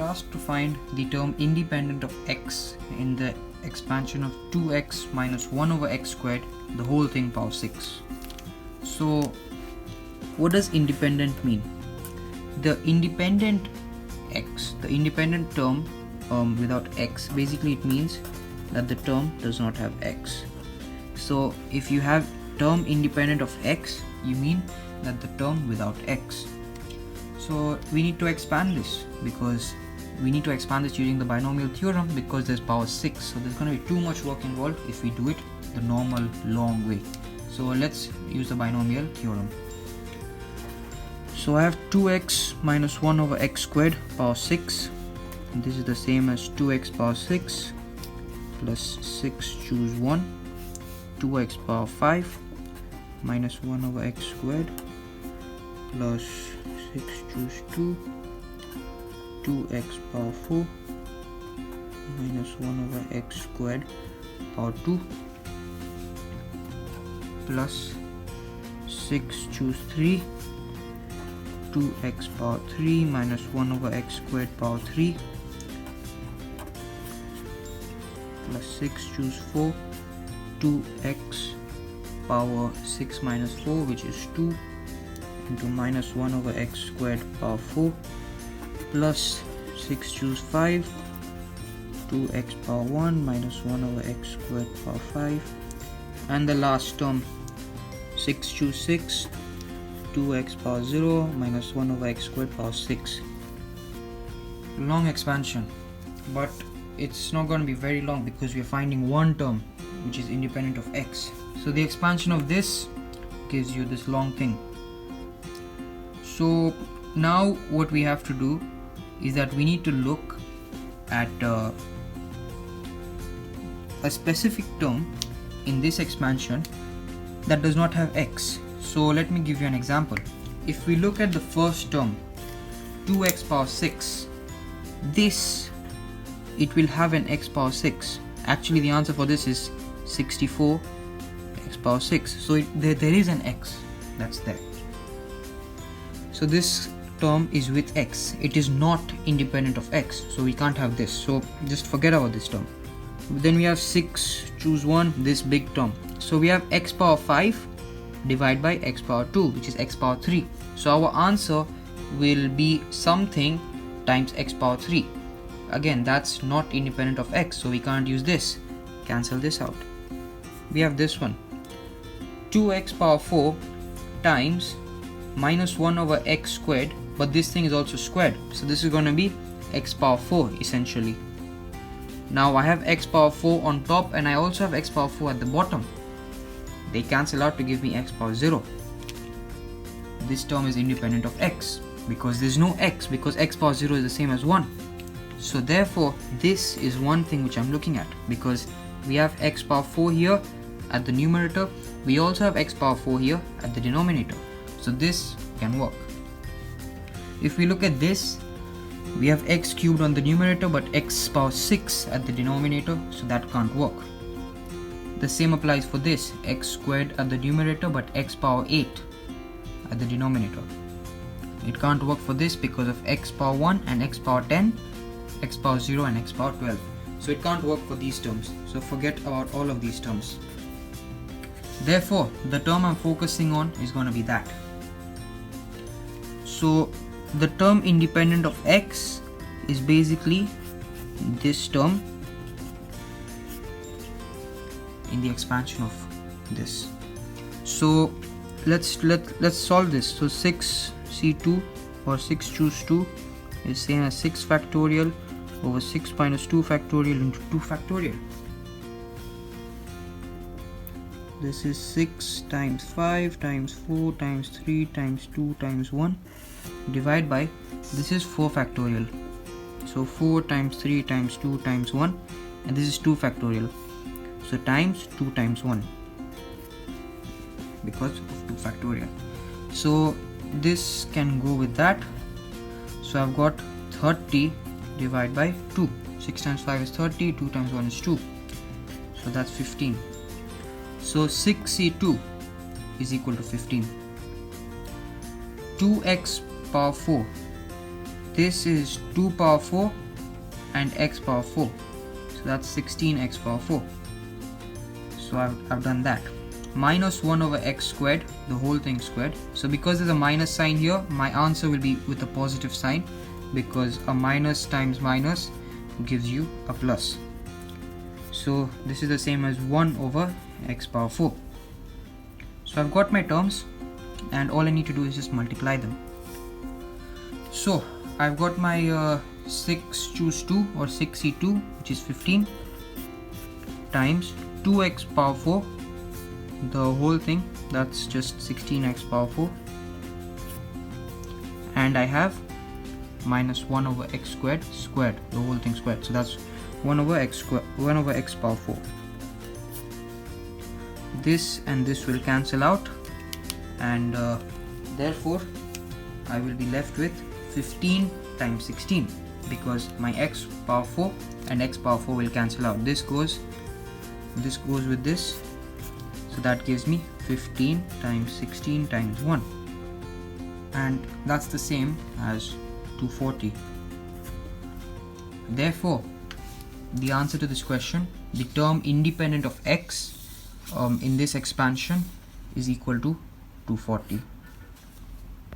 asked to find the term independent of x in the expansion of 2x minus 1 over x squared, the whole thing power 6. So what does independent mean? The independent x, the independent term without x, basically it means that the term does not have x. So if you have term independent of x, you mean that the term without x. So we need to expand this using the binomial theorem, because there's power 6, so there's going to be too much work involved if we do it the normal long way. So let's use the binomial theorem. So I have 2x minus 1 over x squared power 6, and this is the same as 2x power 6 plus 6 choose 1, 2x power 5 minus 1 over x squared plus 6 choose 2, 2x power 4 minus 1 over x squared power 2 plus 6 choose 3, 2x power 3 minus 1 over x squared power 3 plus 6 choose 4, 2x power 6 minus 4, which is 2, into minus 1 over x squared power 4 plus 6 choose 5, 2x power 1 minus 1 over x squared power 5, and the last term 6 choose 6, 2x power 0 minus 1 over x squared power 6. Long expansion, but it's not going to be very long because we are finding one term which is independent of x. So the expansion of this gives you this long thing. So now what we have to do is that we need to look at a specific term in this expansion that does not have x. So let me give you an example. If we look at the first term, 2x power 6, this, it will have an x power 6. Actually the answer for this is 64 x power 6. So there is an x that's there. So this term is with x. It is not independent of x, so we can't have this. So just forget about this term. Then we have 6 choose 1, this big term. So we have x power 5 divided by x power 2, which is x power 3. So our answer will be something times x power 3. Again, that's not independent of x, so we can't use this. Cancel this out. We have this one, 2x power 4 times minus 1 over x squared, but this thing is also squared, so this is going to be x power 4 essentially. Now I have x power 4 on top and I also have x power 4 at the bottom. They cancel out to give me x power 0. This term is independent of x because there's no x, because x power 0 is the same as 1. So therefore this is one thing which I'm looking at, because we have x power 4 here at the numerator, we also have x power 4 here at the denominator, so this can work. If we look at this, we have x cubed on the numerator but x power 6 at the denominator, so that can't work. The same applies for this, x squared at the numerator but x power 8 at the denominator. It can't work for this because of x power 1 and x power 10, x power 0 and x power 12. So it can't work for these terms, so forget about all of these terms. Therefore the term I'm focusing on is going to be that. So the term independent of x is basically this term in the expansion of this. So let's solve this. So 6c2 or 6 choose 2 is same as 6 factorial over 6 minus 2 factorial into 2 factorial. This is 6 times 5 times 4 times 3 times 2 times 1 divided by, this is 4 factorial. So 4 times 3 times 2 times 1, and this is 2 factorial. So times 2 times 1 because of 2 factorial. So this can go with that. So I've got 30 divided by 2. 6 times 5 is 30, 2 times 1 is 2. So that's 15. So 6c2 is equal to 15. 2x power 4. this is 2 power 4 and x power 4, so that's 16x power 4. So I've done that. Minus 1 over x squared, the whole thing squared. So because there's a minus sign here, my answer will be with a positive sign, because a minus times minus gives you a plus. So this is the same as 1 over x power 4. So I've got my terms, and all I need to do is just multiply them. So I've got my 6 choose 2 or 6c2, which is 15, times 2x power 4, the whole thing, that's just 16x power 4, and I have minus 1 over x squared, the whole thing squared, so that's 1 over x squared, 1 over x power 4. This and this will cancel out, and therefore I will be left with 15 times 16, because my x power 4 and x power 4 will cancel out. This goes with this, so that gives me 15 times 16 times 1, and that's the same as 240. Therefore, the answer to this question, the term independent of x in this expansion, is equal to 240.